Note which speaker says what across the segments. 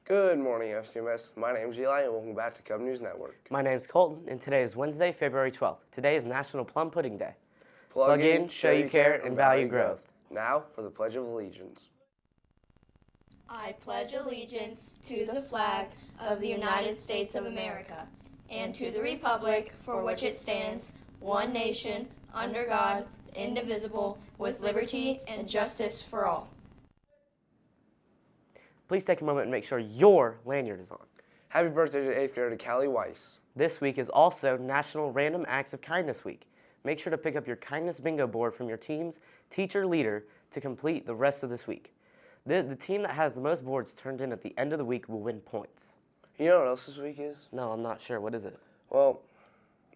Speaker 1: Good morning, FCMS. My name is Eli, and welcome back to Cub News Network.
Speaker 2: My name's Colton, and today is Wednesday, February 12th. Today is National Plum Pudding Day.
Speaker 1: Plug
Speaker 2: in, show you care, and value growth.
Speaker 1: Now for the Pledge of Allegiance.
Speaker 3: I pledge allegiance to the flag of the United States of America and to the republic for which it stands, one nation, under God, indivisible, with liberty and justice for all.
Speaker 2: Please take a moment and make sure your lanyard is on.
Speaker 1: Happy birthday to 8th grader Callie Weiss.
Speaker 2: This week is also National Random Acts of Kindness Week. Make sure to pick up your kindness bingo board from your team's teacher leader to complete the rest of this week. The team that has the most boards turned in at the end of the week will win points.
Speaker 1: You know what else this week is?
Speaker 2: No, I'm not sure. What is it?
Speaker 1: Well,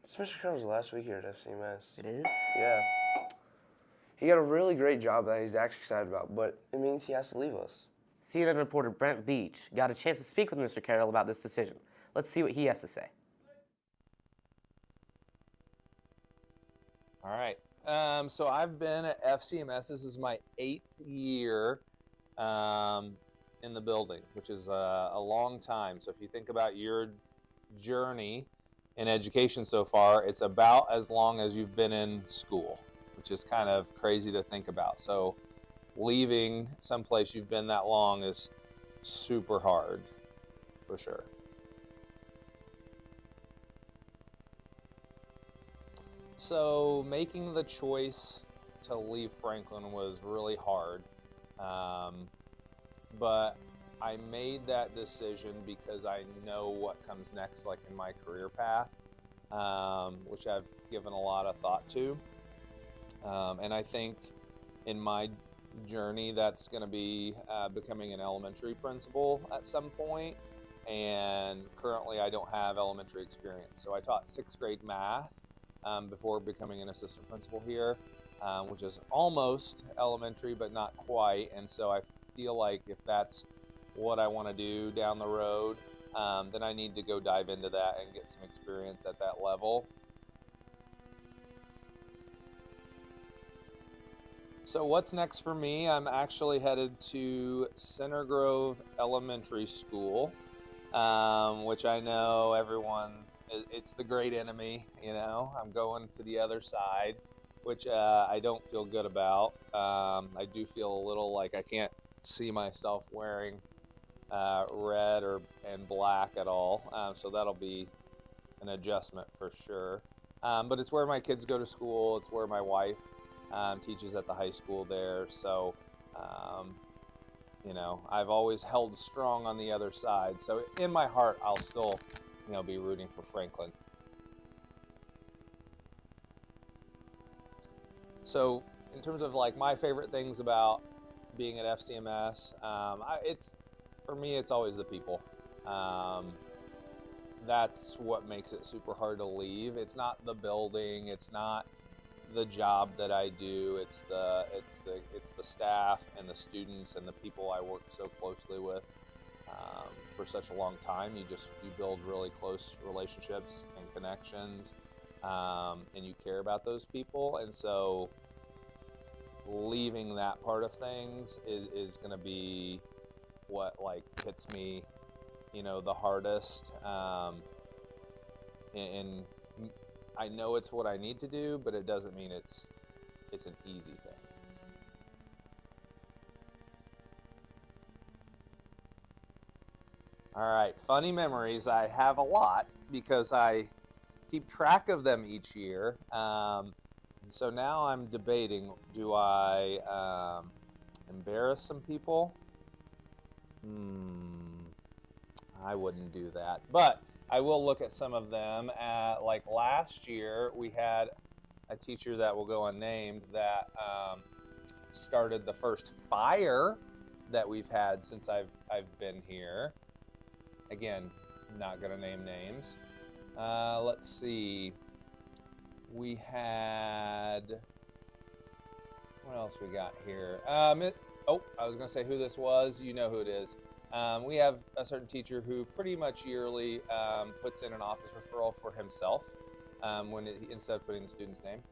Speaker 1: it's Mr. Carroll's last week here at FCMS.
Speaker 2: It is?
Speaker 1: Yeah. He got a really great job that he's actually excited about, but it means he has to leave us.
Speaker 2: CNN reporter Brent Beach got a chance to speak with Mr. Carroll about this decision. Let's see what he has to say.
Speaker 4: All right. So I've been at FCMS. This is my 8th year in the building, which is a long time. So if you think about your journey in education so far, it's about as long as you've been in school, which is kind of crazy to think about. So leaving someplace you've been that long is super hard, for sure. So making the choice to leave Franklin was really hard, but I made that decision because I know what comes next, like in my career path, which I've given a lot of thought to, and I think in my journey that's going to be becoming an elementary principal at some point, and currently I don't have elementary experience. So I taught 6th grade math before becoming an assistant principal here, which is almost elementary but not quite, and so I feel like if that's what I want to do down the road, then I need to go dive into that and get some experience at that level. So what's next for me? I'm actually headed to Center Grove Elementary School, which I know everyone, it's the great enemy, you know. I'm going to the other side, which I don't feel good about. I do feel a little like I can't see myself wearing red and black at all, so that'll be an adjustment for sure. But it's where my kids go to school. It's where my wife teaches at the high school there, so you know, I've always held strong on the other side. So in my heart, I'll still, you know, be rooting for Franklin. So in terms of like my favorite things about being at FCMS, for me, it's always the people. That's what makes it super hard to leave. It's not the building. It's not the job that I do. It's the staff and the students and the people I work so closely with for such a long time. You build really close relationships and connections, and you care about those people. And so leaving that part of things is going to be what like hits me, you know, the hardest. And I know it's what I need to do, but it doesn't mean it's an easy thing. All right, funny memories. I have a lot because I keep track of them each year. And so now I'm debating, do I embarrass some people? I wouldn't do that, but I will look at some of them. Like last year, we had a teacher that will go unnamed that started the first fire that we've had since I've been here. Again, not gonna name names. Let's see. We had, what else we got here? I was gonna say who this was. You know who it is. We have a certain teacher who pretty much yearly puts in an office referral for himself instead of putting the student's name.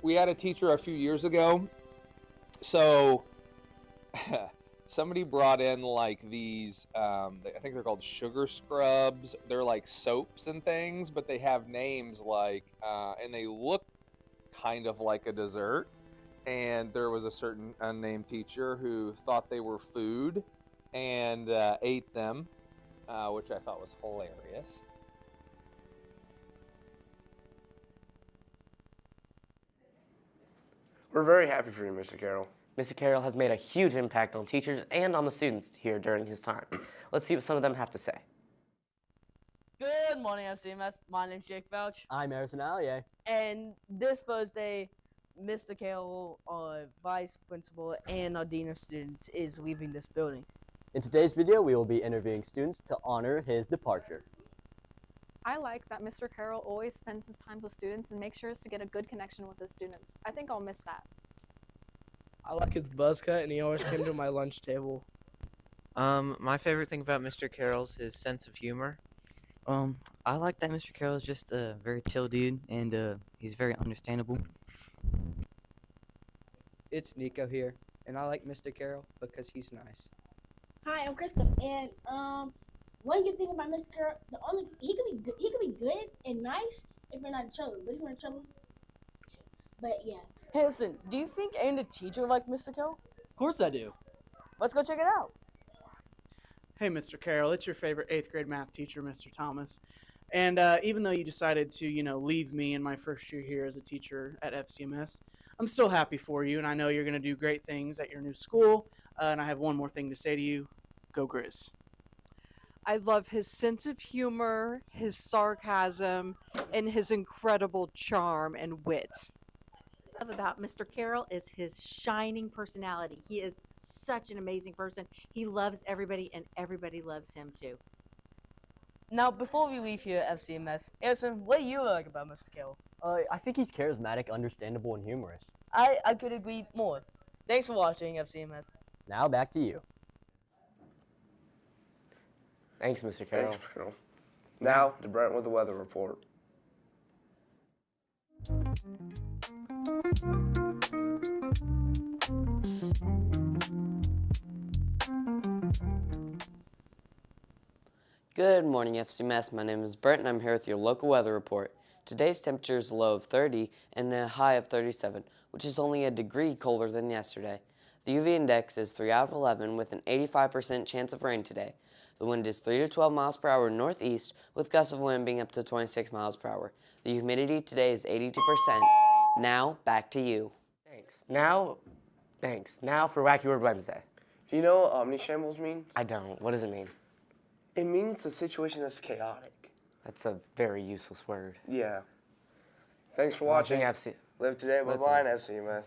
Speaker 4: We had a teacher a few years ago. So somebody brought in like these, I think they're called sugar scrubs. They're like soaps and things, but they have names like, and they look kind of like a dessert. And there was a certain unnamed teacher who thought they were food and ate them, which I thought was hilarious.
Speaker 1: We're very happy for you, Mr. Carroll.
Speaker 2: Mr. Carroll has made a huge impact on teachers and on the students here during his time. Let's see what some of them have to say.
Speaker 5: Good morning, FCMS. My name's Jake Vouch.
Speaker 6: I'm Harrison Allier.
Speaker 5: And this Thursday, Mr. Carroll, our vice principal and our dean of students, is leaving this building.
Speaker 6: In today's video, we will be interviewing students to honor his departure.
Speaker 7: I like that Mr. Carroll always spends his time with students and makes sure to get a good connection with his students. I think I'll miss that.
Speaker 8: I like his buzz cut, and he always came to my lunch table.
Speaker 9: My favorite thing about Mr. Carroll's his sense of humor.
Speaker 10: I like that Mr. Carroll is just a very chill dude, and he's very understandable.
Speaker 8: It's Nico here, and I like Mr. Carroll because he's nice.
Speaker 11: Hi, I'm Krista, and one good thing about Mr. Carroll, he could be good and nice if you're not in trouble, but if you're in trouble, but yeah.
Speaker 5: Hey, listen, do you think any teacher like Mr. Carroll?
Speaker 6: Of course I do.
Speaker 5: Let's go check it out.
Speaker 12: Hey, Mr. Carroll, it's your favorite 8th grade math teacher, Mr. Thomas. And even though you decided to, leave me in my first year here as a teacher at FCMS, I'm still happy for you, and I know you're going to do great things at your new school. And I have one more thing to say to you. Go Grizz.
Speaker 13: I love his sense of humor, his sarcasm, and his incredible charm and wit.
Speaker 14: What I love about Mr. Carroll is his shining personality. He is such an amazing person. He loves everybody, and everybody loves him too.
Speaker 5: Now, before we leave here at FCMS, Harrison, what do you like about Mr. Carroll?
Speaker 6: I think he's charismatic, understandable, and humorous.
Speaker 5: I could agree more. Thanks for watching, FCMS.
Speaker 6: Now back to you.
Speaker 2: Thanks, Mr. Carroll.
Speaker 1: Thanks, Mr. Carroll. Now to Brent with the weather report.
Speaker 15: Good morning, FCMS. My name is Brent, and I'm here with your local weather report. Today's temperature is a low of 30 and a high of 37, which is only a degree colder than yesterday. The UV index is 3 out of 11 with an 85% chance of rain today. The wind is 3 to 12 miles per hour northeast with gusts of wind being up to 26 miles per hour. The humidity today is 82%. Now, back to you.
Speaker 2: Thanks. Now for Wacky Word Wednesday.
Speaker 1: Do you know what omnishambles means?
Speaker 2: I don't. What does it mean?
Speaker 1: It means the situation is chaotic.
Speaker 2: That's a very useless word.
Speaker 1: Yeah. Thanks for watching.
Speaker 2: FC.
Speaker 1: Live today, live line, FCMS.